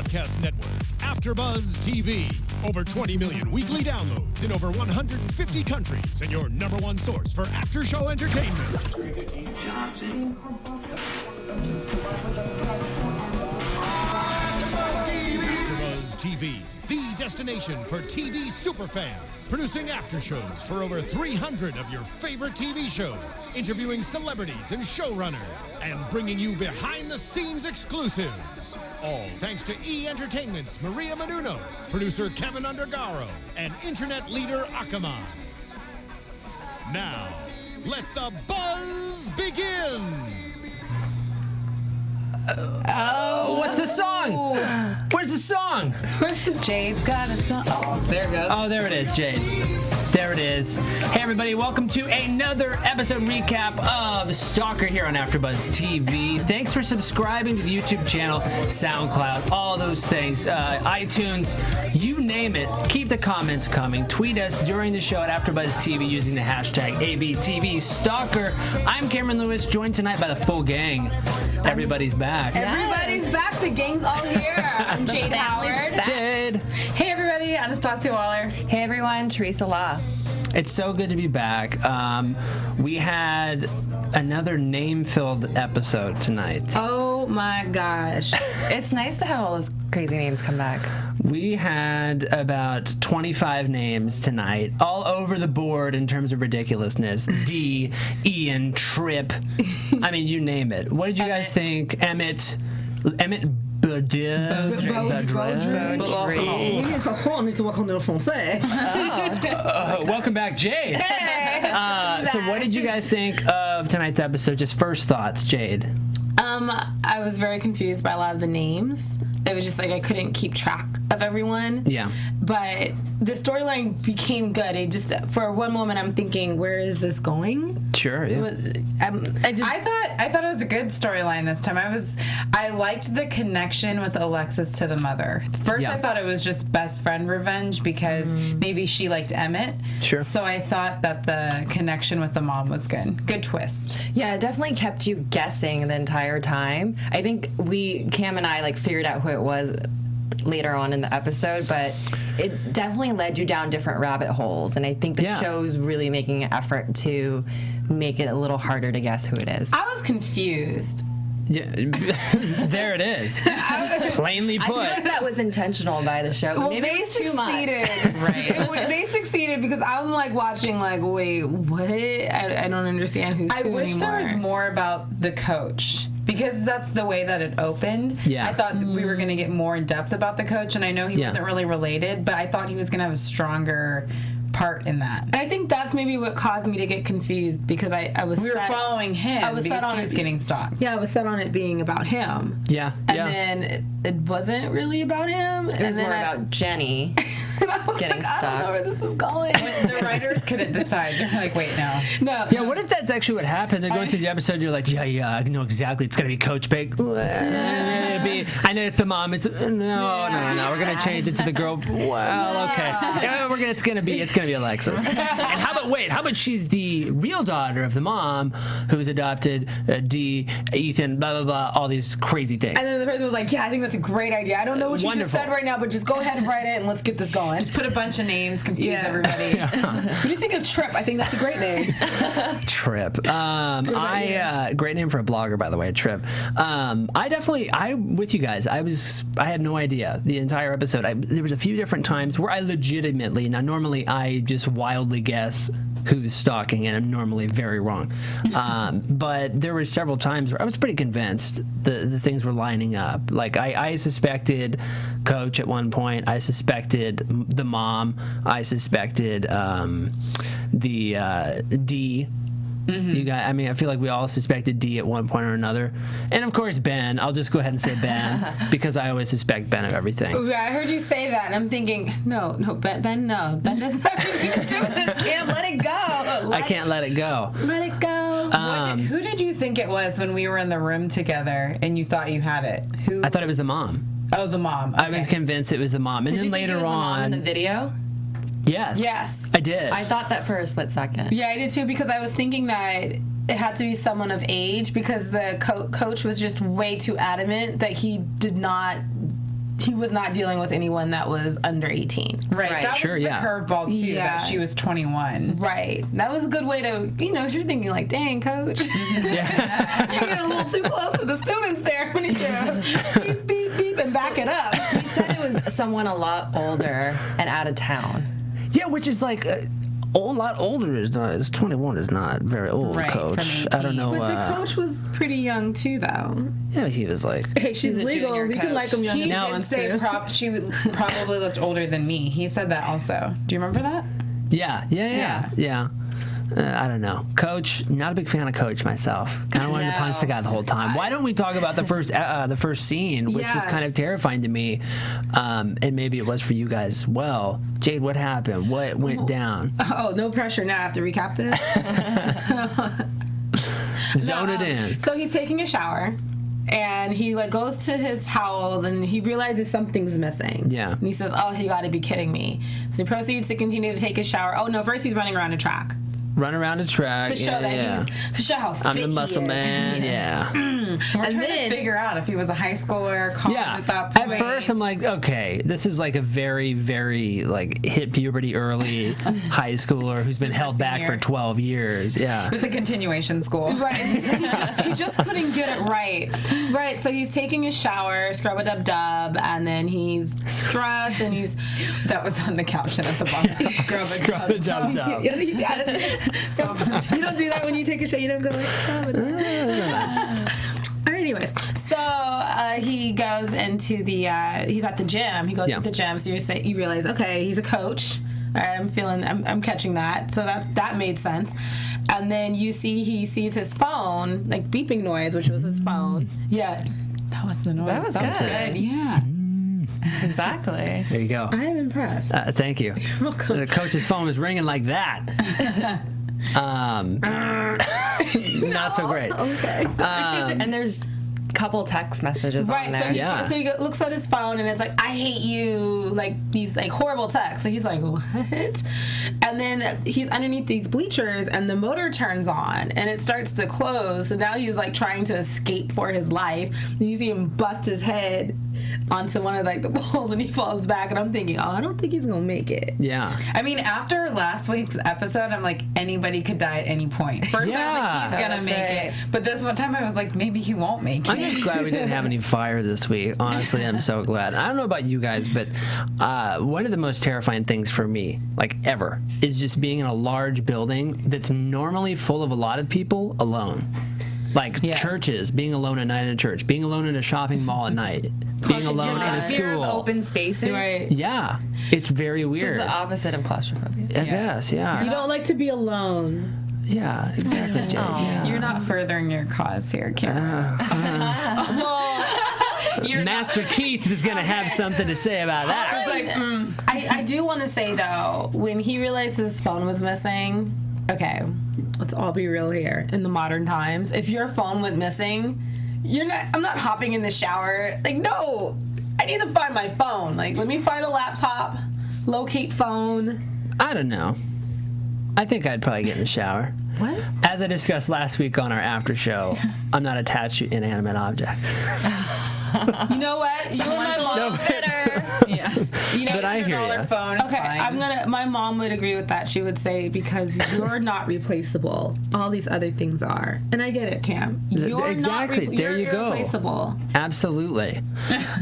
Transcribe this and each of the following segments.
broadcast network, AFTERBUZZ TV. Over 20 million weekly downloads in over 150 countries, and your #1 source for after-show entertainment. AFTERBUZZ TV, the destination for TV superfans. Producing aftershows for over 300 of your favorite TV shows, interviewing celebrities and showrunners, and bringing you behind-the-scenes exclusives. All thanks to E! Entertainment's Maria Menounos, producer Kevin Undergaro, and internet leader Akamai. Now, let the buzz begin! What's the song? Where's the song? Jade's got a song. Oh, there it goes. Oh, there it is, Jade. There it is. Hey, everybody, welcome to another episode recap of Stalker here on AfterBuzz TV. Thanks for subscribing to the YouTube channel, SoundCloud, all those things, iTunes, you name it. Keep the comments coming. Tweet us during the show at AfterBuzz TV using the hashtag ABTVStalker. I'm Cameron Lewis, joined tonight by the full gang. Everybody's back. Everybody's back. The gang's all here. I'm Jade Howard. Jade. Hey, everybody. Anastacia Waller. Hey, everyone. Teresa Law. It's so good to be back. We had another name-filled episode tonight. Oh my gosh. It's nice to have all those crazy names come back. We had about 25 names tonight, all over the board in terms of ridiculousness. D, Ian, Trip. I mean, you name it. What did you guys think? Emmett welcome back, Jade. So what did you guys think of tonight's episode? Just first thoughts, Jade. I was very confused by a lot of the names. It was just like I couldn't keep track of everyone. Yeah. But the storyline became good. It just, for one moment, I'm thinking, where is this going? Sure. Yeah. I thought it was a good storyline this time. I liked the connection with Alexis to the mother. First, I thought it was just best friend revenge because maybe she liked Emmett. Sure. So I thought that the connection with the mom was good. Good twist. Yeah, it definitely kept you guessing the entire time. I think Cam and I figured out who it was later on in the episode, but it definitely led you down different rabbit holes, and I think the show's really making an effort to make it a little harder to guess who it is. I was confused. Yeah. There it is. Plainly put. I feel like that was intentional by the show. Well, maybe they it was too much. Right. They succeeded because I'm watching wait, what? I don't understand who's I who wish anymore. there was more about the coach. Because that's the way that it opened. Yeah. I thought we were going to get more in depth about the coach, and I know he wasn't really related, but I thought he was going to have a stronger part in that. I think that's maybe what caused me to get confused because I was we were following him because he was getting stalked. Yeah, I was set on it being about him. Yeah. And then it wasn't really about him. It was more about Jenny getting I don't know stalked. where this is going. The writers couldn't decide. They're like, wait, no. No. Yeah, what if that's actually what happened? They're going through the episode, you're like, yeah, I know exactly. It's going to be Coach Big. I know it's the mom. It's no. We're going to change it to the girl. Well, okay. Yeah, it's going to be Alexis. And how about she's the real daughter of the mom who's adopted D, Ethan, blah, blah, blah, all these crazy things. And then the person was like, yeah, I think that's a great idea. I don't know what you just said right now, but just go ahead and write it and let's get this going. Just put a bunch of names, confuse everybody. What do you think of Trip? I think that's a great name. Trip. Great name for a blogger, by the way, Trip. I'm with you guys. I had no idea the entire episode. There was a few different times where I legitimately, now normally I just wildly guess who's stalking, and I'm normally very wrong. But there were several times where I was pretty convinced the things were lining up. I suspected Coach at one point. I suspected the mom. I suspected the D. You guys, I feel like we all suspected D at one point or another, and of course Ben. I'll just go ahead and say Ben because I always suspect Ben of everything. Yeah, I heard you say that, and I'm thinking, no, Ben, no, Ben doesn't have anything to do with this. Can't let it go. I can't let it go. Let it go. Who did you think it was when we were in the room together and you thought you had it? Who? I thought it was the mom. Oh, the mom. Okay. I was convinced it was the mom, and Did then you think later it was the mom on, in the video? Yes, I did. I thought that for a split second. Yeah, I did too, because I was thinking that it had to be someone of age because the coach was just way too adamant that he did not he was not dealing with anyone that was under 18. Right. That was the curveball too. That she was 21. Right. That was a good way to, you're thinking like, dang, coach. You get a little too close to the students there when you beep, beep, beep, and back it up. He said it was someone a lot older and out of town. Yeah, which is like a lot older is not. 21 is not very old, Coach. I don't know. But the coach was pretty young too, though. Yeah, he was like, hey, she's legal. We can like him young. He did say she probably looked older than me. He said that also. Do you remember that? Yeah. I don't know. Coach, not a big fan of Coach myself. Kind of wanted to punch the guy the whole time. Why don't we talk about the first scene, which was kind of terrifying to me, and maybe it was for you guys as well. Jade, what happened? What went down? Oh, no pressure now. I have to recap this. Zone it in. So he's taking a shower. And he goes to his towels and he realizes something's missing. Yeah. And he says, "Oh, you got to be kidding me!" So he proceeds to continue to take his shower. Oh no! First he's running around a track. Run around a track to show to show how fit I'm the muscle man. We're trying to figure out if he was a high schooler or college at that point. At first, I'm like, okay, this is like a very, very hit puberty early high schooler who's been held back for 12 years. Yeah, it was a continuation school. Right. He just couldn't get it right. Right. So he's taking a shower, scrub-a-dub-dub, and then he's dressed and he's. That was on the caption at the bottom. Scrub-a-dub-dub. You got it. So you don't do that when you take a shower. You don't go like. Anyways, so he goes into the. He's at the gym. He goes to the gym. So you realize, okay, he's a coach. I'm catching that. So that made sense. And then he sees his phone, beeping noise, which was his phone. Yeah, that was the noise. That was good. Yeah. Exactly. There you go. I am impressed. Thank you. You're welcome. The coach's phone was ringing like that. Not so great. Okay. And there's a couple text messages on there. So he looks at his phone and it's like, "I hate you," these horrible texts. So he's like, "What?" And then he's underneath these bleachers and the motor turns on and it starts to close. So now he's trying to escape for his life. And you see him bust his head onto one of the poles and he falls back and I'm thinking, I don't think he's gonna make it. Yeah. I mean, after last week's episode, I'm like, anybody could die at any point. First I was like, he's gonna make it. But this one time I was like, maybe he won't make it. I'm just glad we didn't have any fire this week. Honestly, I'm so glad. I don't know about you guys, but one of the most terrifying things for me, ever, is just being in a large building that's normally full of a lot of people alone. Churches, being alone at night in a church, being alone in a shopping mall at night, being alone in a school. Open spaces. Right. Yeah. It's very weird. This is the opposite of claustrophobia. I guess, yeah. You don't like to be alone. Yeah, exactly, Jade. Yeah. You're not furthering your cause here, Karen. Master Keith is going to have something to say about that. I do want to say, though, when he realized his phone was missing, okay, let's all be real here. In the modern times, if your phone went missing, I'm not hopping in the shower. No, I need to find my phone. Let me find a laptop, locate phone. I don't know. I think I'd probably get in the shower. What? As I discussed last week on our after show, I'm not attached to inanimate objects. You know what? You and my mom bitter. Yeah. But I hear you. Phone, it's fine. My mom would agree with that. She would say, because you're not replaceable. All these other things are. And I get it, Cam. Exactly. There you go. Irreplaceable. Absolutely.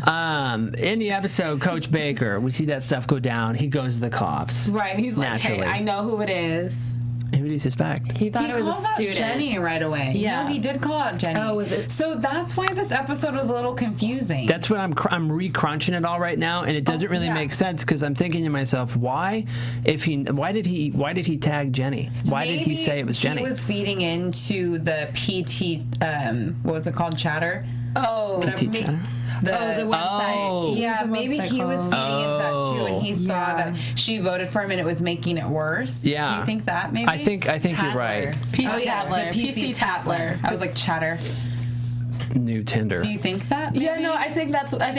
In the episode, Coach Baker, we see that stuff go down. He goes to the cops. Right. And he's naturally. Hey, I know who it is. Who do you suspect? He thought it was a student. Jenny right away. Yeah. No, he did call out Jenny. Oh, was it? So that's why this epised was a little confusing. That's what I'm re-crunching it all right now, and it doesn't really make sense because I'm thinking to myself, why did he tag Jenny? Why did he say it was Jenny? He was feeding into the PT. What was it called? Chatter. Oh, PT Chatter. The website. Oh. Yeah, maybe he was feeding into that too, and he saw that she voted for him, and it was making it worse. Yeah. Do you think that maybe? I think you're right. Yes, the PC Tatler. I was like Chatter. New Tinder. Do you think that? Maybe? Yeah, no, I think it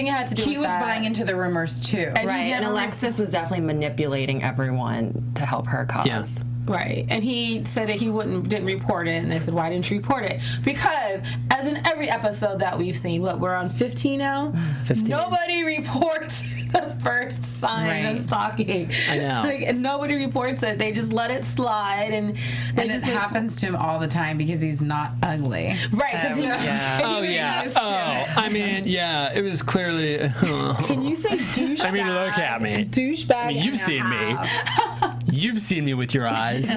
had to do with that. He was buying into the rumors too. Right, and Alexis was definitely manipulating everyone to help her cause. Yeah. Right, and he said that he didn't report it, and they said, "Why didn't you report it?" Because, as in every episode that we've seen, we're on 15 now. 15. Nobody reports the first sign of stalking. I know. And nobody reports it. They just let it slide, and it happens to him all the time because he's not ugly. Right. I mean, it was clearly. Can you say douchebag? I mean, look at me. Douchebag. I mean, you've seen me. You've seen me with your eyes.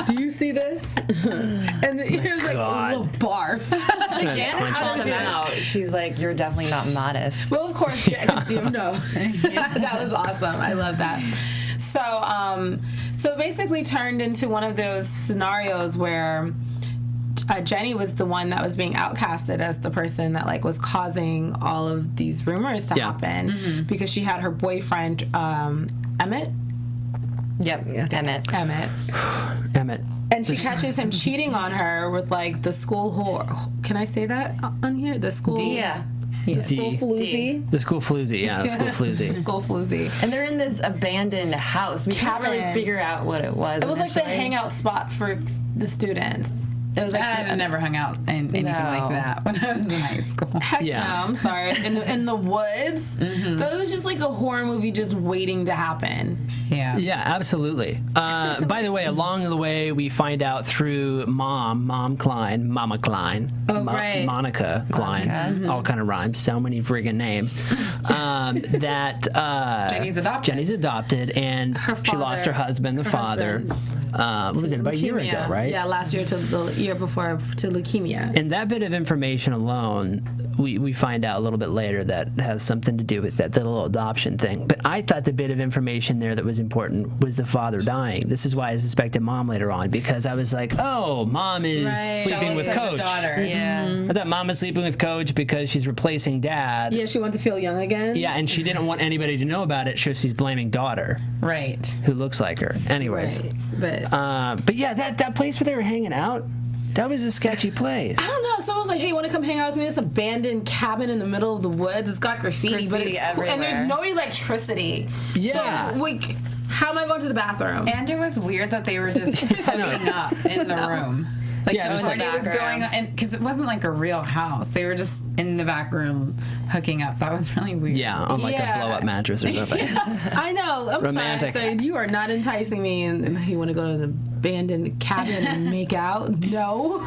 Do you see this? And he was like, "Oh, barf." Janice called him out. She's like, "You're definitely not modest." Well, of course, no. That was awesome. I love that. So it basically turned into one of those scenarios where Jenny was the one that was being outcasted as the person that like was causing all of these rumors to happen because she had her boyfriend Emmett. Yep, Emmett. And she catches him cheating on her with like the school whore. Can I say that on here? The school. The school floozy. The school floozy, the school floozy. School floozy. And they're in this abandoned house. We can't really figure out what it was. It was like the hangout spot for the students. It was like I never hung out in anything like that when I was in high school. Heck no, I'm sorry. In the woods. But it was just like a horror movie just waiting to happen. Yeah, absolutely. By the way, along the way, we find out through Mama Klein, Monica Klein, all kind of rhymes, so many friggin' names, that Jenny's adopted, and she lost her husband, the father. What was it, about a year ago, right? Yeah, last year to the year before to leukemia. And that bit of information alone, we find out a little bit later that has something to do with that little adoption thing. But I thought the bit of information there that was important was the father dying. This is why I suspected Mom later on, because I was like, oh, Mom is sleeping with Coach. I thought Mom is sleeping with Coach because she's replacing Dad. Yeah, she wanted to feel young again. Yeah, and she didn't want anybody to know about it, so she's blaming daughter. Right. Who looks like her. Anyways. Right. But yeah, that place where they were hanging out, that was a sketchy place. I don't know. Someone was like, "Hey, you want to come hang out with me? This abandoned cabin in the middle of the woods. It's got graffiti but it's everywhere, and there's no electricity. Yeah. So, how am I going to the bathroom?" And it was weird that they were just hooking up in the room. Like it was party was going on, because it wasn't like a real house. They were just in the back room hooking up. That was really weird. Yeah, on like a blow-up mattress or something. I know. I'm romantic. sorry. So you are not enticing me, and you want to go to the abandoned cabin and make out? No.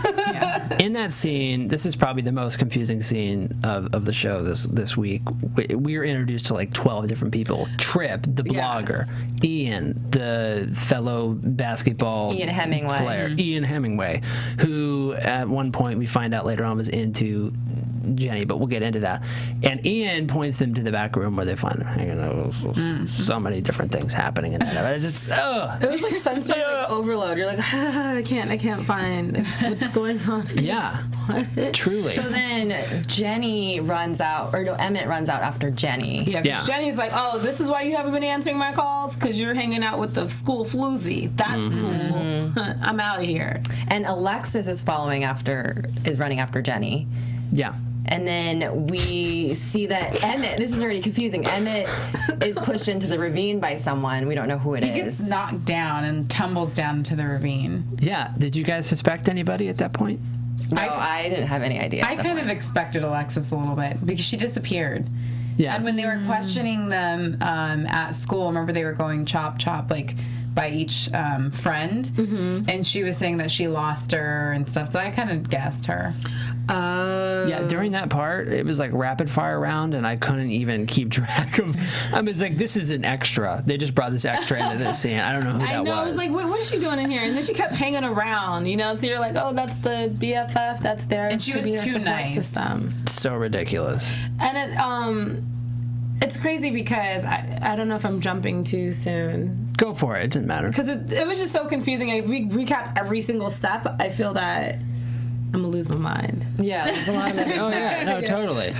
In that scene, this is probably the most confusing scene of the show this week. We are introduced to like 12 different people. Tripp, the blogger. Ian, the fellow basketball player. Ian Hemingway, who at one point we find out later on was into Jenny, but we'll get into that. And Ian points them to the back room where they find her hanging out. So many different things happening in that. It's just, it was like sensory overload. You're like, I can't find what's going on. Yeah, truly. So then Jenny runs out, or no, Emmett runs out after Jenny. Yeah, because Jenny's like, oh, this is why you haven't been answering my calls? Because you're hanging out with the school floozy. That's cool. I'm out of here. And Alexis is running after Jenny. Yeah. And then we see that Emmett, this is already confusing, Emmett is pushed into the ravine by someone. We don't know who it is. He gets knocked down and tumbles down into the ravine. Yeah. Did you guys suspect anybody at that point? No, I didn't have any idea. I kind of expected Alexis a little bit because she disappeared. Yeah. And when they were questioning them at school, remember they were going chop, like by each friend, and she was saying that she lost her and stuff, so I kind of guessed her. Yeah, during that part, it was like rapid fire round, and I couldn't even keep track of. I was like, this is an extra. They just brought this extra into this scene. I don't know who that was. I was like, wait, what is she doing in here? And then she kept hanging around, so you're like, oh, that's the BFF, that's their and she was too nice. System. So ridiculous. And it's crazy because I don't know if I'm jumping too soon. Go for it. It didn't matter. Because it was just so confusing. If we recap every single step, I feel that I'm going to lose my mind. Yeah, there's a lot of Oh, yeah. No, totally.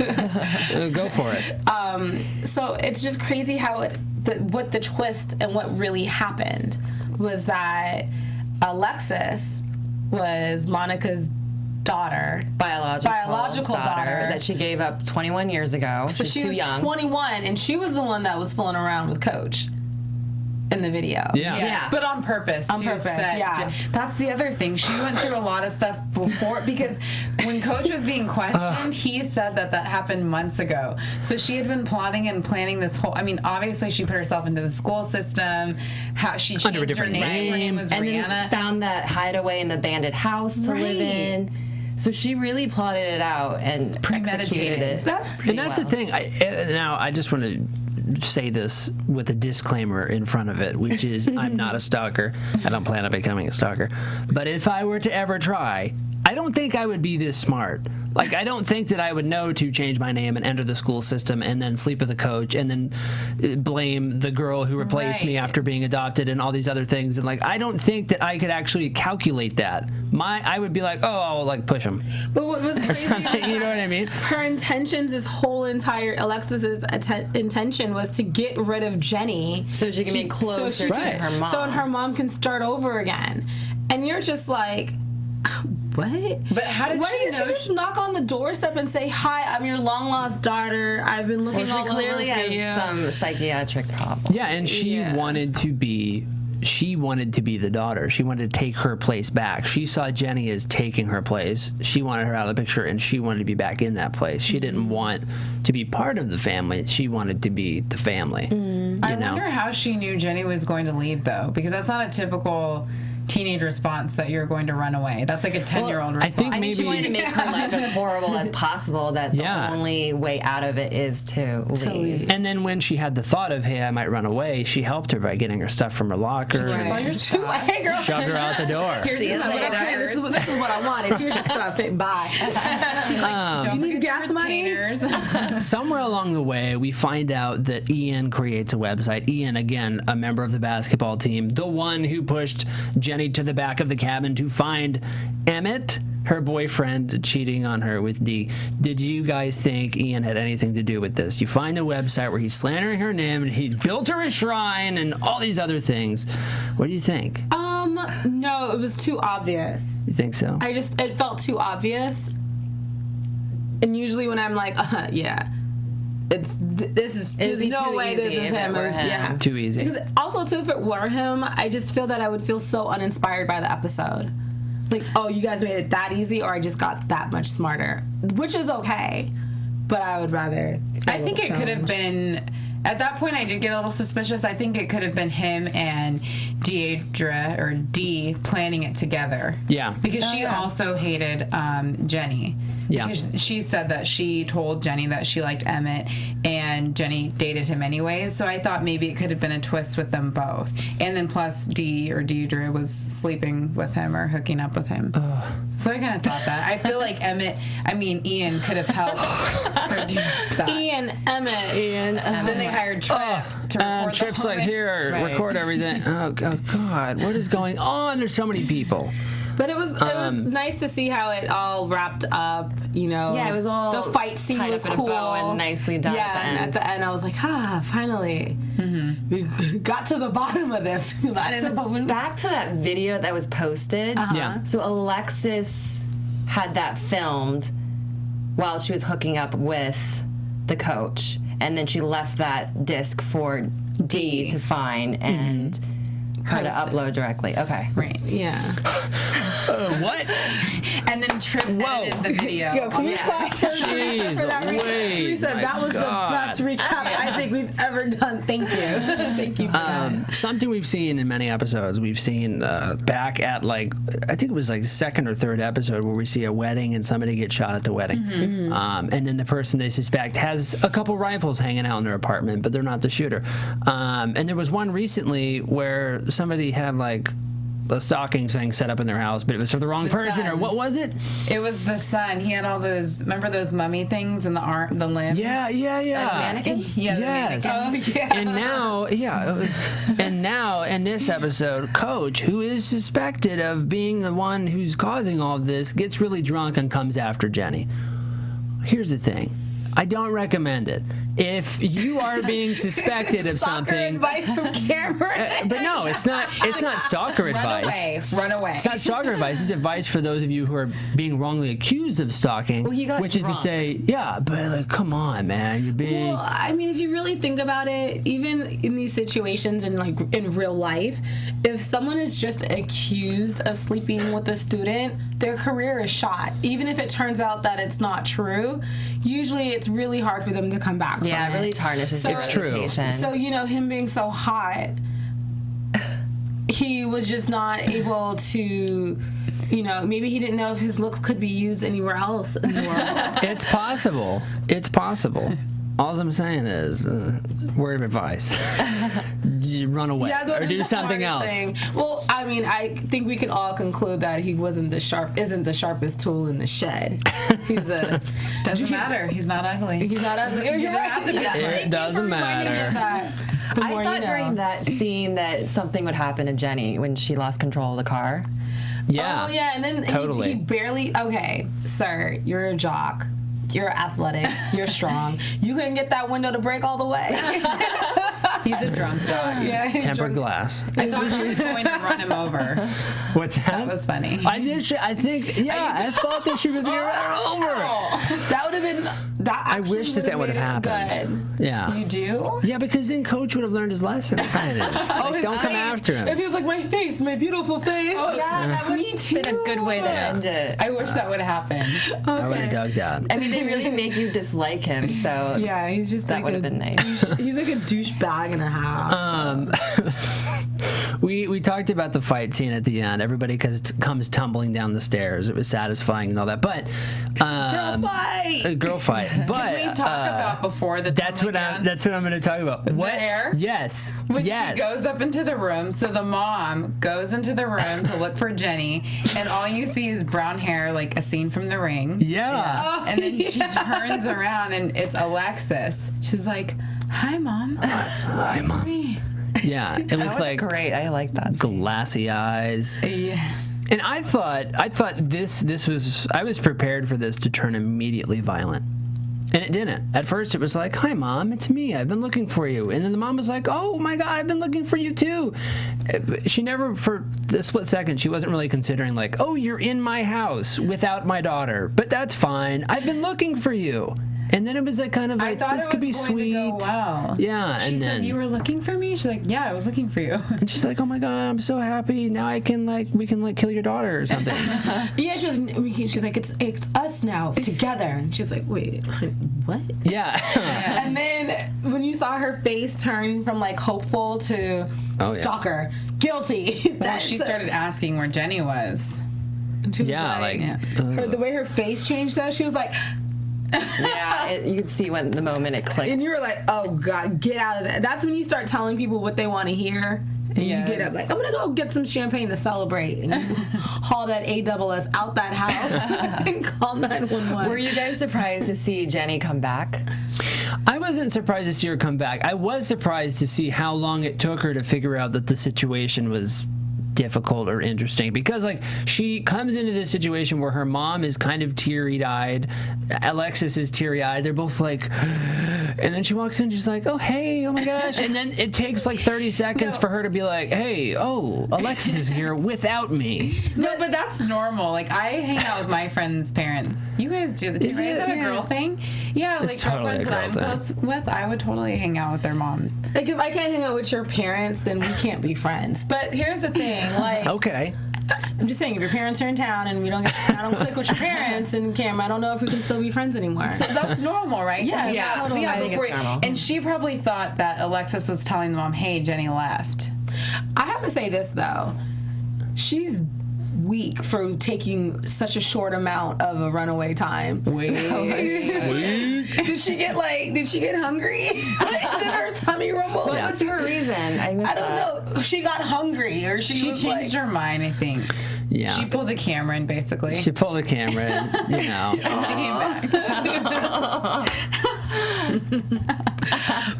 Go for it. So it's just crazy how what the twist and what really happened was that Alexis was Monica's daughter, biological daughter that she gave up 21 years ago. So she was too young. 21, and she was the one that was fooling around with Coach. in the video. Yeah. Yes, but on purpose. On to purpose, set yeah. That's the other thing. She went through a lot of stuff before, because when Coach was being questioned, he said that happened months ago. So she had been plotting and planning this whole. I mean, obviously she put herself into the school system. How she changed Under a different her name. Her name was And Mariana. then found that hideaway in the bandit house to live in. So she really plotted it out and executed it. That's The thing. Now, I just want to say this with a disclaimer in front of it, which is I'm not a stalker. I don't plan on becoming a stalker. But if I were to ever try, I don't think I would be this smart. Like, I don't think that I would know to change my name and enter the school system and then sleep with the coach and then blame the girl who replaced me after being adopted and all these other things. And, like, I don't think that I could actually calculate that. I would be like, oh, I'll, like, push him. But what was crazy, You know what I mean? her intentions, Alexis's intention was to get rid of Jenny. So she can be closer to her mom. So her mom can start over again. And you're just like, what? But how did Why she didn't know? you just knock on the doorstep and say, hi, I'm your long-lost daughter. I've been looking all She over clearly for you. has some psychiatric problems. Yeah, and she wanted to be the daughter. She wanted to take her place back. She saw Jenny as taking her place. She wanted her out of the picture, and she wanted to be back in that place. She didn't want to be part of the family. She wanted to be the family. I wonder how she knew Jenny was going to leave, though, because that's not a typical teenage response that you're going to run away. That's like a 10-year-old response. I think I mean, she wanted to make her life as horrible as possible, that the only way out of it is to leave. And then when she had the thought of, hey, I might run away, she helped her by getting her stuff from her locker. Here's all your stuff. Hey, girl. Shoved her out the door. Here's your Okay, this is what I wanted. Here's your stuff. Bye. She's like, don't You need forget gas your money? retainers. Somewhere along the way, we find out that Ian creates a website. Ian, again, a member of the basketball team, the one who pushed Jenny to the back of the cabin to find Emmett, her boyfriend, cheating on her with Dee. Did you guys think Ian had anything to do with this? You find the website where he's slandering her name and he built her a shrine and all these other things. What do you think? No, it was too obvious. You think so? It felt too obvious. And usually when I'm like, yeah, there's no way this is him. Yeah. Too easy. Because also, too, if it were him, I just feel that I would feel so uninspired by the episode. Like, oh, you guys made it that easy, or I just got that much smarter, which is okay. But I would rather. I think it could have been. At that point, I did get a little suspicious. I think it could have been him and Deidre or Dee planning it together. Yeah. Because she also hated Jenny. Yeah. Because she said that she told Jenny that she liked Emmett and Jenny dated him anyways. So I thought maybe it could have been a twist with them both. And then plus Dee or Deidre was sleeping with him or hooking up with him. So I kind of thought that. I feel like Ian could have helped her do that. Ian, Emmett. Then they hired Trip to record Trip's the like, whole here, record everything. Oh, God, what is going on? There's so many people. But it was nice to see how it all wrapped up, you know. Yeah, it was all the fight scene tied was up in cool a bow and nicely done at the and end. at the end I was like, finally. We got to the bottom of this. Back to that video that was posted. Yeah. So Alexis had that filmed while she was hooking up with the coach, and then she left that disc for Dee to find and her to upload directly. Okay. Right. Yeah. What? And then Trip edited the video. Yo, can we clap for Teresa for that recap? Teresa, that was the best recap I think we've ever done. Thank you. Thank you for that. Something we've seen in many episodes. We've seen back at I think it was second or third episode where we see a wedding and somebody gets shot at the wedding. And then the person they suspect has a couple rifles hanging out in their apartment, but they're not the shooter. And there was one recently where somebody had a stalking thing set up in their house, but it was for the wrong person, son. or what was it? It was the son. He had all those, remember those mummy things in the arm, the limbs? Yeah. Mannequins? Yeah, the Yes. mannequins. And now in this episode, Coach, who is suspected of being the one who's causing all of this, gets really drunk and comes after Jenny. Here's the thing. I don't recommend it. if you are being suspected of something, advice from Cameron. but no, it's not stalker advice. Run away. It's not stalker advice. It's advice for those of you who are being wrongly accused of stalking, which is to say, yeah, but like, come on, man, you're being. Well, I mean, if you really think about it, even in these situations and like in real life, if someone is just accused of sleeping with a student, their career is shot. Even if it turns out that it's not true, usually it's really hard for them to come back. Yeah, it really tarnishes your reputation. So, you know, him being so hot, he was just not able to, you know, maybe he didn't know if his looks could be used anywhere else in the world. It's possible. It's possible. All I'm saying is, word of advice: run away or do something else. Well, I mean, I think we can all conclude that he isn't the sharpest tool in the shed. Doesn't matter. He's not ugly. He's not ugly. You don't have to be smart. It doesn't matter. I thought during that scene that something would happen to Jenny when she lost control of the car. Yeah. Oh yeah, and then totally. he barely. Okay, sir, you're a jock. You're athletic. You're strong. You couldn't get that window to break all the way. He's a drunk dog. Yeah, Tempered glass. I thought she was going to run him over. What's that? That was funny. I think. Yeah, I thought that she was going to run her over. That would have been. I wish that would have happened. Good. Yeah. You do? Yeah, because then Coach would have learned his lesson. Kind of. Like, don't come after him. If he was like, my face, my beautiful face. Oh, yeah, that would have been a good way to end it. I wish that would have happened. I would have dug that. I mean, they really make you dislike him, so yeah, he's just that would have been nice. He's like a douchebag and a half. We talked about the fight scene at the end. Everybody comes tumbling down the stairs. It was satisfying and all that, but girl fight. But Can we talk about before the that's what I'm going to talk about. What hair? Yes. When yes. she goes up into the room, so the mom goes into the room to look for Jenny, and all you see is brown hair, like a scene from The Ring. Yeah. Oh, and then she turns around, and it's Alexis. She's like, "Hi, Mom." Hi, Mom. Yeah, it looks like great. I like that. Glassy eyes. Yeah. And I thought this was I was prepared for this to turn immediately violent. And it didn't. At first, it was like, "Hi, Mom, it's me. I've been looking for you." And then the mom was like, "Oh, my God, I've been looking for you, too." She never, for the split second, she wasn't really considering, like, "Oh, you're in my house without my daughter. But that's fine. I've been looking for you." And then it was like kind of like, this could be sweet. Wow. Yeah. She said, "You were looking for me?" She's like, "Yeah, I was looking for you." And she's like, "Oh my God, I'm so happy. Now we can kill your daughter or something." Yeah, she's like, it's us now together. And she's like, "Wait, what?" Yeah. And then when you saw her face turn from like hopeful to stalker, guilty. Well, she started asking where Jenny was. She was the way her face changed though, she was like, yeah, you could see when the moment it clicked. And you were like, "Oh God, get out of that." That's when you start telling people what they want to hear. And you get up like, "I'm gonna go get some champagne to celebrate," and you haul that AWS out that house and call 911. Were you guys surprised to see Jenny come back? I wasn't surprised to see her come back. I was surprised to see how long it took her to figure out that the situation was difficult or interesting, because like she comes into this situation where her mom is kind of teary-eyed, Alexis is teary-eyed, they're both like, and then she walks in, she's like, "Oh hey, oh my gosh," and then it takes like 30 seconds for her to be like, "Hey, oh, Alexis is here without me." No, but that's normal. Like, I hang out with my friends' parents. You guys do the too, right? Is that a girl thing? Yeah, It's like totally girlfriends that I'm close with, I would totally hang out with their moms. Like, if I can't hang out with your parents, then we can't be friends. But here's the thing, like, Okay. I'm just saying, if your parents are in town and I don't click with your parents, and Cam, I don't know if we can still be friends anymore. So that's normal, right? Yeah, totally. I think it's normal. And she probably thought that Alexis was telling the mom, "Hey, Jenny left." I have to say this though, she's weak for taking such a short amount of a runaway time. Did she get hungry? Did her tummy rumble? What was her reason? I don't know. She got hungry, or she changed her mind, I think. Yeah. She pulled a Cameron, basically. She pulled the camera in, you know. And she came back.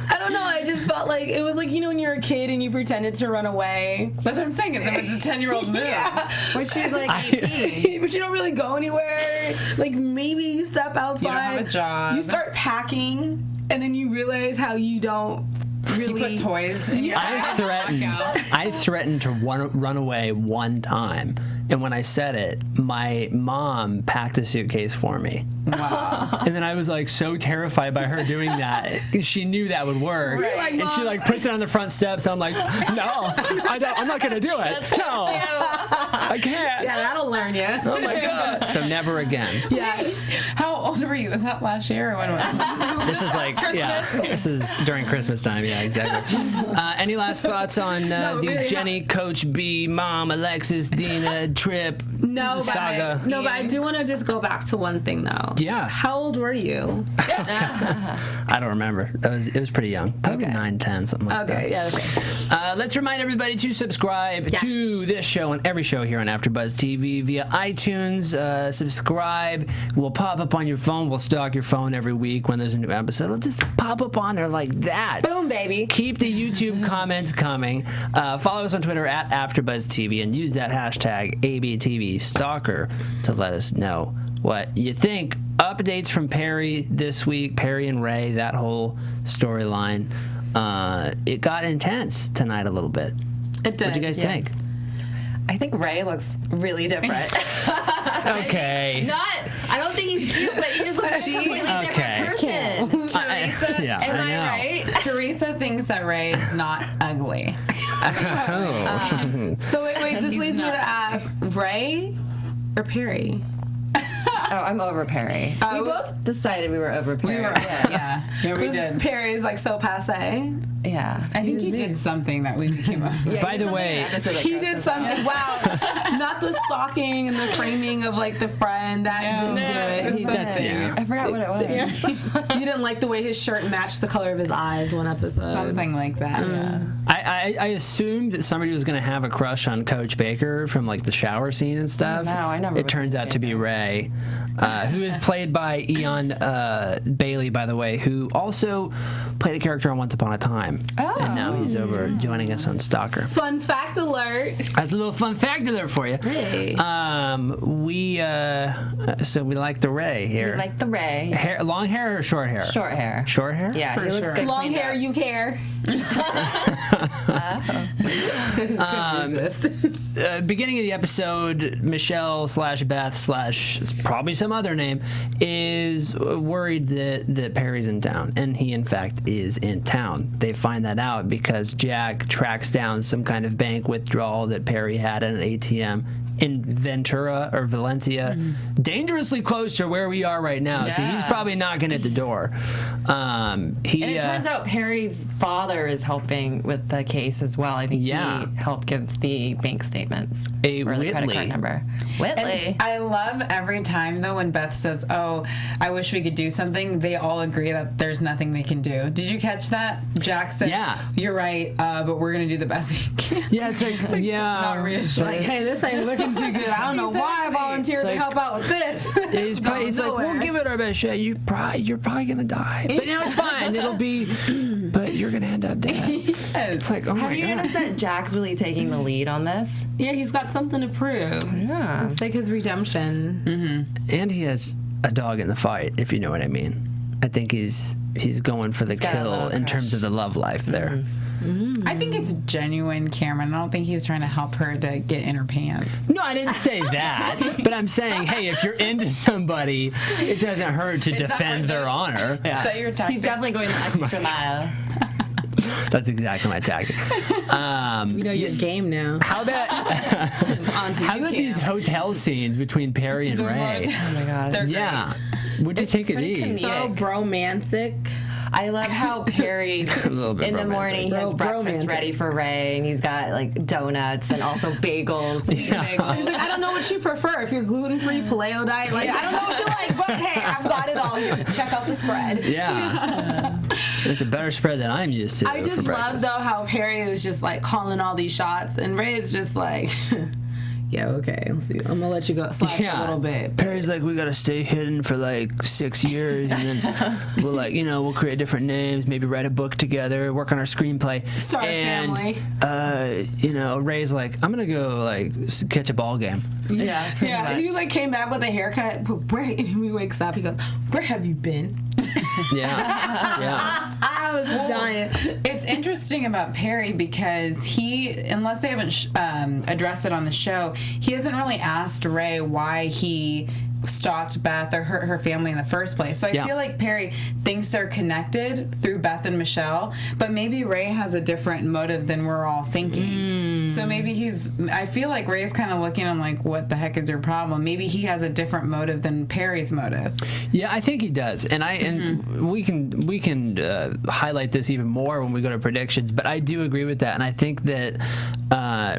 I don't know. I just felt like it was like, you know, when you're a kid and you pretended to run away. That's what I'm saying. It's a 10-year-old move. Yeah. When she's like 18. But you don't really go anywhere. Like, maybe you step outside. You don't have a job. You start packing. and then you realize how you don't really put toys in your I threatened to run away one time, and when I said it, my mom packed a suitcase for me. Wow. And then I was like so terrified by her doing that. She knew that would work, Right. and she like puts it on the front steps. And I'm like, no, I'm not gonna do it. No, I can't. Yeah, that'll learn you. Oh my god. So never again. Yeah. How old were you? Was that last year or when was it? This is like, this is during Christmas time. Yeah, exactly. Any last thoughts on the Jenny, Coach B, Mom, Alexis, Dina trip saga? But I do want to just go back to one thing though. Yeah. How old were you? I don't remember. It was pretty young. Probably 9, 10, something like that. Okay, yeah. Okay. Let's remind everybody to subscribe to this show and every show here on AfterBuzz TV via iTunes. Subscribe. We'll pop up on your phone. We'll stalk your phone every week when there's a new episode. It'll just pop up on there like that. Boom, baby. Keep the YouTube comments coming. Follow us on Twitter at AfterBuzz TV and use that hashtag ABTV Stalker to let us know what you think. Updates from Perry this week. Perry and Ray, that whole storyline. It got intense tonight a little bit. It did. What do you guys think? I think Ray looks really different. Okay. I don't think he's cute, but he just looks like a completely different person. Teresa, am I right? Teresa thinks that Ray is not ugly. So wait, this leads me to ask, Ray or Perry? Oh, I'm over Perry. We both decided we were over Perry. We were, yeah, we did. Perry's like so passe. Yeah. I think he did something that we came up with. Yeah, By the way, he did something. Wow, not the stalking and the framing of like the friend that didn't do it. that's you. I forgot what it was. Yeah. You didn't like the way his shirt matched the color of his eyes one episode. Something like that. Yeah. I assumed that somebody was going to have a crush on Coach Baker from like the shower scene and stuff. No, I never. It turns out to be Ray, who is played by Eon Bailey, by the way, who also played a character on Once Upon a Time. Oh. And now he's over joining us on Stalker. Fun fact alert. That's a little fun fact alert for you. Hey. So we like the Ray here. We like the Ray. Hair, long hair or short hair? Short hair. Short hair? Yeah, For he looks sure. good. Long cleaned hair, up. you care. Beginning of the episode, Michelle / Beth / probably some other name is worried that Perry's in town, and he in fact is in town. They find that out because Jack tracks down some kind of bank withdrawal that Perry had at an ATM in Ventura or Valencia, dangerously close to where we are right now. So he's probably knocking at the door. And it turns out Perry's father is helping with the case as well. I think he helped give the bank statements or the credit card number. Whitley. And I love every time though when Beth says, "Oh, I wish we could do something." They all agree that there's nothing they can do. Did you catch that? Jack said, "You're right, but we're gonna do the best we can." Yeah, it's like not reassuring. Like, hey, this ain't looking too good. I don't know why I volunteered to help out with this. He's like, we'll give it our best shot. You're probably gonna die, but it's fine. It'll be, but you're gonna end up dead. It's like, oh my god. Have you noticed that Jack's really taking the lead on this? Yeah, he's got something to prove. Yeah. It's like his redemption. Mm-hmm. And he has a dog in the fight, if you know what I mean. I think he's going for the kill in terms of the love life there. I think it's genuine, Cameron. I don't think he's trying to help her to get in her pants. No, I didn't say that. But I'm saying, hey, if you're into somebody, it doesn't hurt to defend their honor. Yeah. So you're He's definitely going the extra mile. That's exactly my tactic. You know your game now. How about these hotel scenes between Perry and Ray? Oh my god. They're Great. What'd you think of these? So bromantic. I love how Perry in the morning he has breakfast ready for Ray, and he's got like donuts and also bagels. He's like, I don't know what you prefer. If you're gluten-free, paleo diet, like I don't know what you like, but hey, I've got it all here. Check out the spread. Yeah. It's a better spread than I'm used to. I just love though how Perry is just like calling all these shots, and Ray is just like. Yeah, okay. Let's see. I'm gonna let you go slide for a little bit. Perry's like, we gotta stay hidden for like 6 years, and then we'll we'll create different names, maybe write a book together, work on our screenplay. Start a family. Ray's like, I'm gonna go like catch a ball game. Yeah, pretty much. He like came back with a haircut. But where? And he wakes up. He goes, "Where have you been?" Yeah. I was dying. It's interesting about Perry because he, unless they haven't addressed it on the show, he hasn't really asked Ray why he stalked Beth or hurt her family in the first place. So I feel like Perry thinks they're connected through Beth and Michelle, but maybe Ray has a different motive than we're all thinking. So maybe I feel like Ray's kind of looking at him like, what the heck is your problem? Maybe he has a different motive than Perry's motive. Yeah, I think he does. And we can highlight this even more when we go to predictions, but I do agree with that. And I think that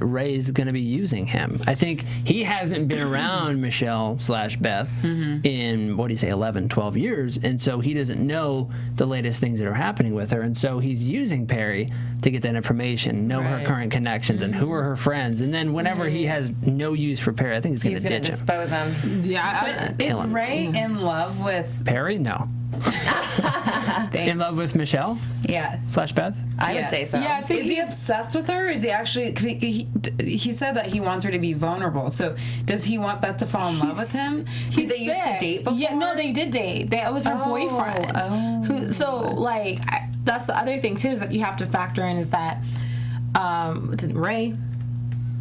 Ray's going to be using him. I think he hasn't been around Michelle/Beth in, 11, 12 years. And so he doesn't know the latest things that are happening with her. And so he's using Perry to get that information, know her current connections and who are her friends. And then whenever he has no use for Perry, I think he's going to ditch him. Dispose him. Yeah. But is Ray in love with Perry? No. In love with Michelle? Yeah. /Beth? I would say so. Yeah, I think Is he obsessed with her? Or is he actually? He said that he wants her to be vulnerable. So does he want Beth to fall in love with him? Did they used to date before? Yeah, no, they did date. That was her boyfriend. That's the other thing too, is that you have to factor in is that Ray.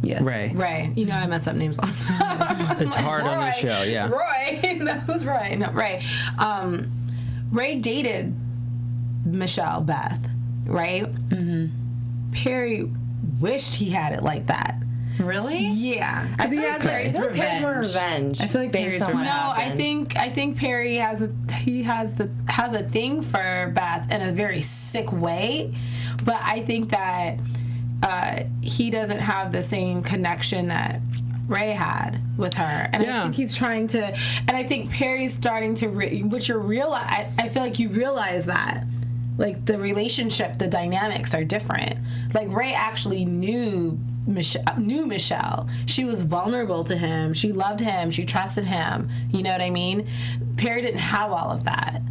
Yes. Ray. You know I mess up names all the time. It's hard on this show, yeah. Roy. That was Roy. No, Ray. Ray dated Michelle, Beth, right? Perry wished he had it like that. Really? Yeah. I feel like Perry's revenge. I feel like Perry's revenge. No, I think Perry has a thing for Beth in a very sick way, but I think that he doesn't have the same connection that Ray had with her, and I think he's trying to, and I think Perry's starting to I feel like you realize that, like, the relationship, the dynamics are different. Like, Ray actually knew Michelle. She was vulnerable to him. She loved him. She trusted him. You know what I mean? Perry didn't have all of that.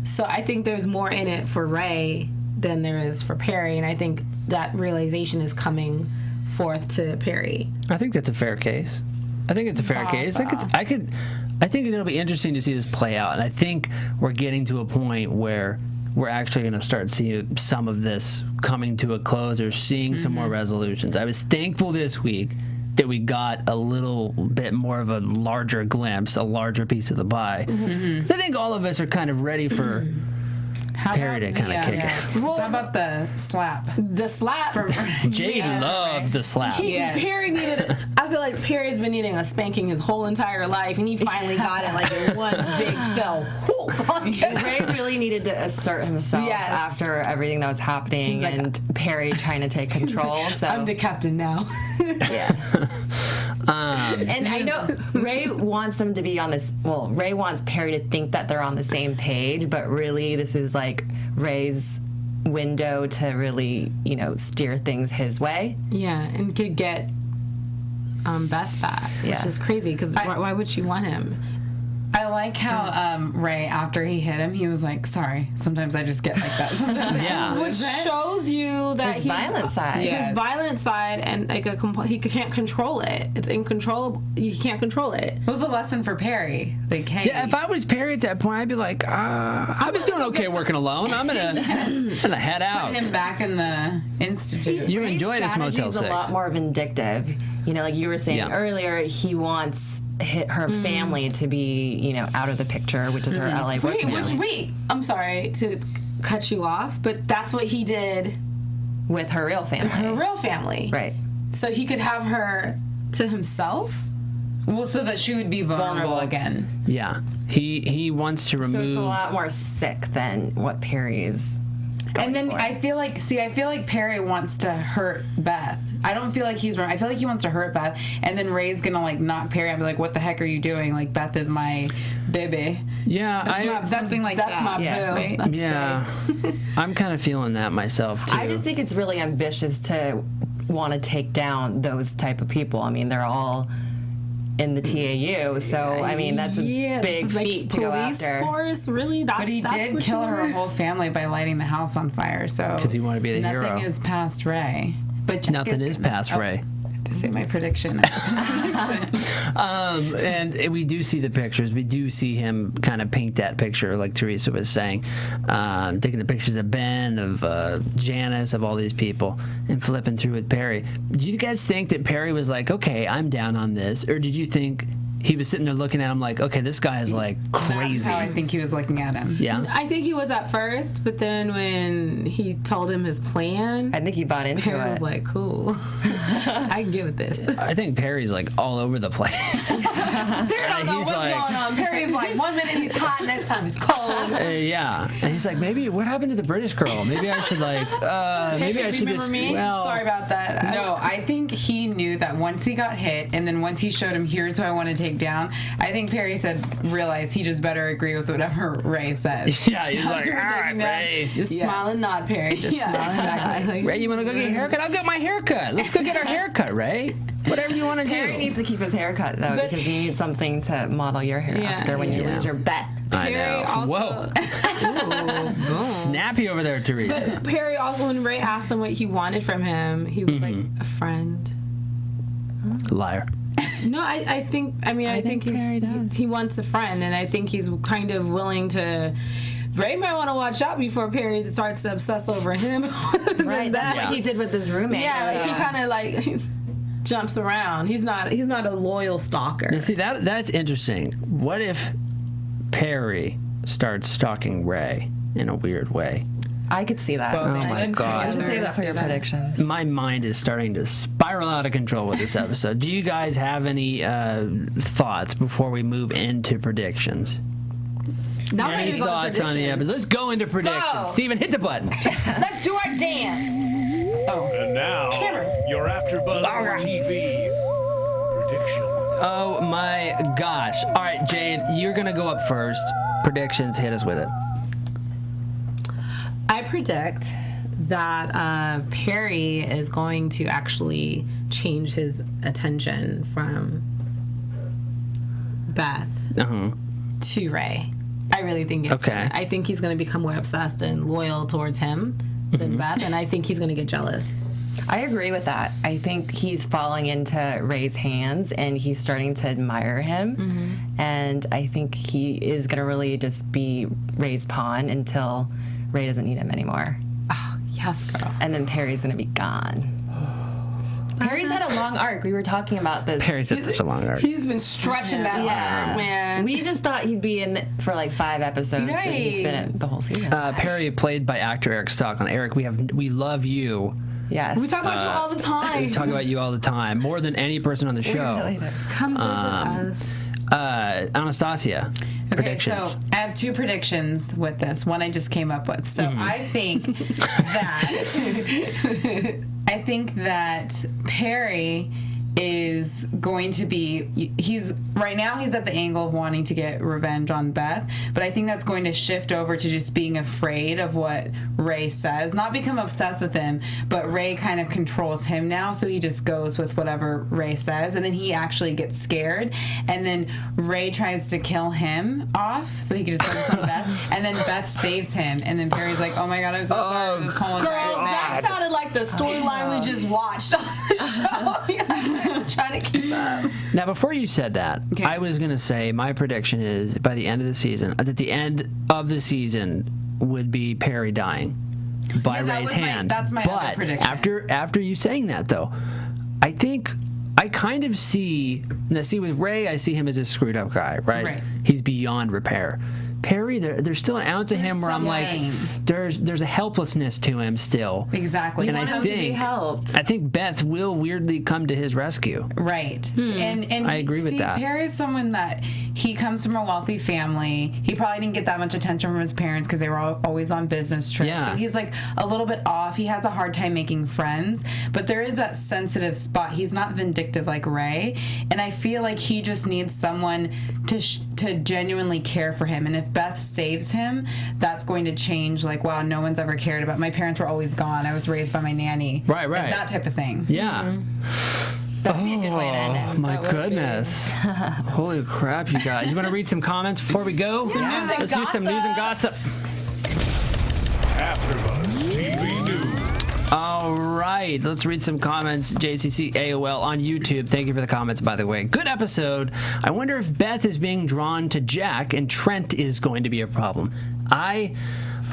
So I think there's more in it for Ray than there is for Perry, and I think that realization is coming forth to Perry. I think that's a fair case. I think it's a fair case. I think it'll be interesting to see this play out, and I think we're getting to a point where we're actually going to start seeing some of this coming to a close or seeing some more resolutions. I was thankful this week that we got a little bit more of a larger glimpse, a larger piece of the pie. So I think all of us are kind of ready for Perry to kind of kick it. Well, how about the slap? The slap From Jade loved the slap. Perry needed. I feel like Perry's been needing a spanking his whole entire life, and he finally got it like in one big fell. Ray really needed to assert himself after everything that was happening, like, and Perry trying to take control. So I'm the captain now. And I know Ray wants them to be on this. Well, Ray wants Perry to think that they're on the same page, but really this is like Ray's window to really, steer things his way. Yeah, and could get Beth back, which is crazy because why would she want him? I like how Ray, after he hit him, he was like, sorry, sometimes I just get like that. Sometimes Which shows you that his violent side. His violent side, and like he can't control it. It's incontrollable. You can't control it. It was a lesson for Perry. Like, hey. Yeah, if I was Perry at that point, I'd be like, I was doing okay working alone. I'm gonna head out. Put him back in the institute. You enjoy this Motel 6. A lot more vindictive. Like you were saying earlier, he wants her family to be, out of the picture, which is her LA work family. Wait, I'm sorry to cut you off, but that's what he did with her real family. Her real family. Right. So he could have her to himself? Well, so that she would be vulnerable again. Yeah. He wants to remove... So it's a lot more sick than what Perry is going And then for. I feel like Perry wants to hurt Beth. I don't feel like he's wrong. I feel like he wants to hurt Beth, and then Ray's gonna like knock Perry and be like, "What the heck are you doing? Like, Beth is my baby." Yeah, something like that. That's my boo. Right? That's yeah. I'm kind of feeling that myself too. I just think it's really ambitious to want to take down those type of people. I mean, they're all in the TAU, so I mean that's a big feat to go after. Force, really? But he did kill her whole family by lighting the house on fire. So because he wanted to be the hero. Nothing is past Ray. But nothing is past Ray. To say my prediction. And we do see the pictures. We do see him kind of paint that picture, like Teresa was saying, taking the pictures of Ben, of Janice, of all these people, and flipping through with Perry. Do you guys think that Perry was like, okay, I'm down on this, or did you think he was sitting there looking at him like, okay, this guy is like crazy? That's how I think he was looking at him. Yeah. I think he was at first, but then when he told him his plan, I think he bought into Perry it. was like, cool. I can get with this. I think Perry's like all over the place. Perry don't know what's going on. Perry's like, one minute he's hot, next time he's cold. Yeah. And he's like, maybe, what happened to the British girl? Maybe I should like, maybe I should Remember just, me? well. Sorry about that. No, I think he knew that once he got hit, and then once he showed him, here's who I want to take down, I think Perry realized he just better agree with whatever Ray says. Yeah, he's like, all right, Ray. Just smile and nod, Perry. Just smile and nod. Ray, you want to go get your haircut? I'll get my haircut. Let's go get our haircut, Ray. Whatever you want to do. Perry needs to keep his haircut though, because you need something to model your hair after when you lose your bet. I Perry know. also- Whoa. Snappy over there, Teresa. But Perry also, when Ray asked him what he wanted from him, he was like, a friend. Liar. No, I think Perry does. he wants a friend, and I think he's kind of willing to. Ray might want to watch out before Perry starts to obsess over him. Right, that's what he did with his roommate. Yeah, like, he kind of like jumps around. He's not a loyal stalker. Now, see, that's interesting. What if Perry starts stalking Ray in a weird way? I could see that. Well, Oh my God. You should save that for your predictions. My mind is starting to spiral out of control with this episode. Do you guys have any thoughts before we move into predictions? Not ready Any to go to thoughts on the predictions. episode? Let's go into predictions. Go. Steven, hit the button. Let's do our dance. And now, your AfterBuzz TV prediction. Oh my gosh. All right, Jade, you're going to go up first. Predictions, hit us with it. I predict that Perry is going to actually change his attention from Beth to Ray. I really think it's Okay. I think he's going to become more obsessed and loyal towards him than Beth, and I think he's going to get jealous. I agree with that. I think he's falling into Ray's hands and he's starting to admire him. And I think he is going to really just be Ray's pawn until Ray doesn't need him anymore. Oh, yes, girl. And then Perry's going to be gone. Perry's had a long arc. We were talking about this. Perry's had such a long arc. He's been stretching that arm, man. We just thought he'd be in for like 5 episodes, and he's been in the whole season. Perry, played by actor Eric Stockland. Eric, we love you. Yes. We talk about you all the time. We talk about you all the time, more than any person on the show. Really do. Come visit us. Anastacia, Okay, predictions. so I have 2 predictions with this. One I just came up with. So I think that Perry is going to be, he's right now he's at the angle of wanting to get revenge on Beth, but I think that's going to shift over to just being afraid of what Ray says, not become obsessed with him, but Ray kind of controls him now, so he just goes with whatever Ray says, and then he actually gets scared, and then Ray tries to kill him off so he can just focus on Beth, and then Beth saves him, and then Perry's like, oh my God, I'm so sorry for this whole entire Girl, that sounded like the storyline we just watched on the show. I'm trying to keep up. Now, before you said that, Okay. I was going to say my prediction is by the end of the season, at the end of the season would be Perry dying by Yeah, that Ray's was my- hand. that's my other but prediction. after you saying that, though, I think I kind of see, now see with Ray, I see him as a screwed up guy, right? Right. He's beyond repair. Perry, there's still an ounce of him where I'm like, something. there's a helplessness to him still. Exactly. And wants I to be think helped. I think Beth will weirdly come to his rescue. Right. And I agree with that. Perry's someone that he comes from a wealthy family. He probably didn't get that much attention from his parents because they were always on business trips. Yeah. So he's like a little bit off. He has a hard time making friends, but there is that sensitive spot. He's not vindictive like Ray, and I feel like he just needs someone to genuinely care for him. And if Beth saves him, that's going to change. Like, wow, no one's ever cared about. My parents were always gone. I was raised by my nanny. Right. Like, that type of thing. Yeah. That'd be a good way to end Oh it. my goodness. Holy crap, you guys. You want to read some comments before we go? Yeah. News and Let's do some news and gossip. AfterBuzz TV News. All right, let's read some comments. JCC AOL on YouTube. Thank you for the comments, by the way. Good episode. I wonder if Beth is being drawn to Jack and Trent is going to be a problem. I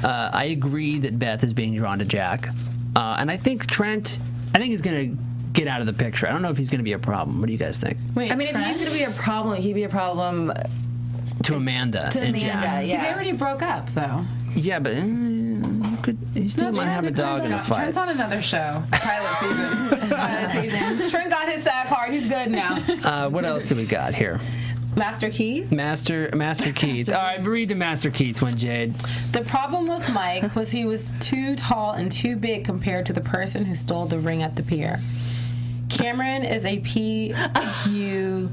agree that Beth is being drawn to Jack, and I think Trent. I think he's going to get out of the picture. I don't know if he's going to be a problem. What do you guys think? Wait, I mean, Trent? if he's going to be a problem, he'd be a problem To Amanda and Jack. Yeah. They already broke up, though. Yeah, but he still might have a dog in a fight. Trent's on another show. Pilot season. Trent got his SAG card. He's good now. What else do we got here? Master Keith. Master Keith. All right, read the Master Keith one, Jade. The problem with Mike was he was too tall and too big compared to the person who stole the ring at the pier. Cameron is a P.U.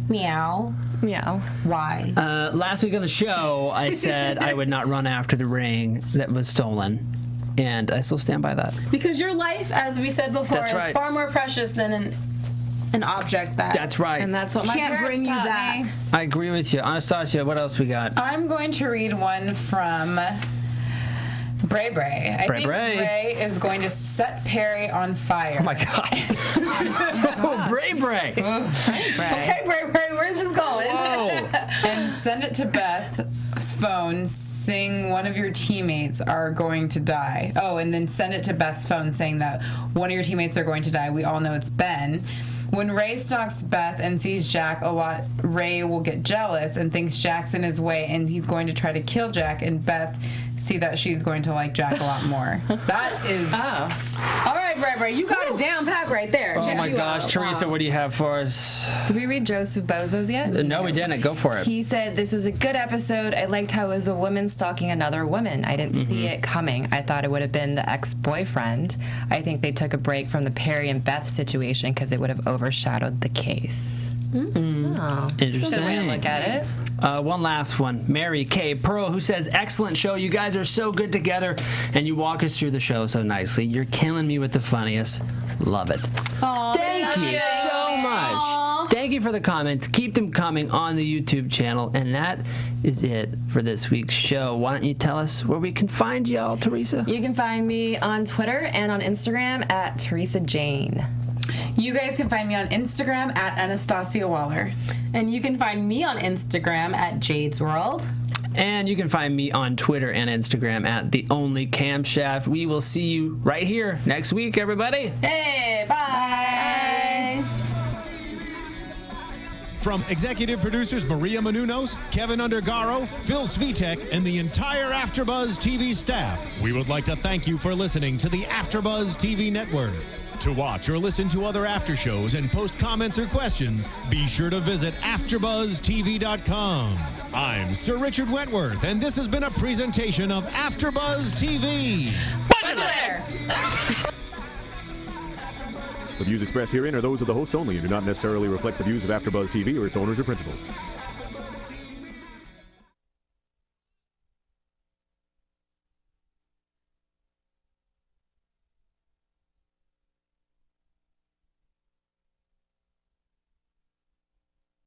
Meow. Meow. Why? Last week on the show, I said I would not run after the ring that was stolen, and I still stand by that. Because your life, as we said before, That's right. is far more precious than an object that That's right. And that's what my can't parents bring you taught that. me. I agree with you. Anastacia, what else we got? I'm going to read one from Bray Bray. I think Bray is going to set Perry on fire. Oh my God. Oh, Bray Bray. Okay, Bray, where's this going? Whoa. And send it to Beth's phone saying one of your teammates are going to die. Oh, and then send it to Beth's phone saying that one of your teammates are going to die. We all know it's Ben. When Ray stalks Beth and sees Jack a lot, Ray will get jealous and thinks Jack's in his way and he's going to try to kill Jack, and Beth see that she's going to like Jack a lot more. That is... All right, Bray, you got it down pat right there. Oh my gosh, Teresa, what do you have for us? Did we read Joseph Bozo's yet? No, we didn't. Go for it. He said, this was a good episode. I liked how it was a woman stalking another woman. I didn't see it coming. I thought it would have been the ex-boyfriend. I think they took a break from the Perry and Beth situation because it would have overshadowed the case. Oh. Interesting. Good way to look at it. One last one. Mary K. Pearl, who says, excellent show. You guys are so good together, and you walk us through the show so nicely. You're killing me with the funniest. Love it. Thank you so much. Thank you for the comments. Keep them coming on the YouTube channel. And that is it for this week's show. Why don't you tell us where we can find y'all, Teresa? You can find me on Twitter and on Instagram at Teresa Jane. You guys can find me on Instagram at Anastacia Waller. And you can find me on Instagram at Jade's World. And you can find me on Twitter and Instagram at The Only Camshaft. We will see you right here next week, everybody. Hey, bye. From executive producers Maria Menounos, Kevin Undergaro, Phil Svitek, and the entire AfterBuzz TV staff, we would like to thank you for listening to the AfterBuzz TV network. To watch or listen to other after shows and post comments or questions, be sure to visit AfterBuzzTV.com. I'm Sir Richard Wentworth, and this has been a presentation of AfterBuzz TV. What's there? The views expressed herein are those of the hosts only and do not necessarily reflect the views of AfterBuzz TV or its owners or principals.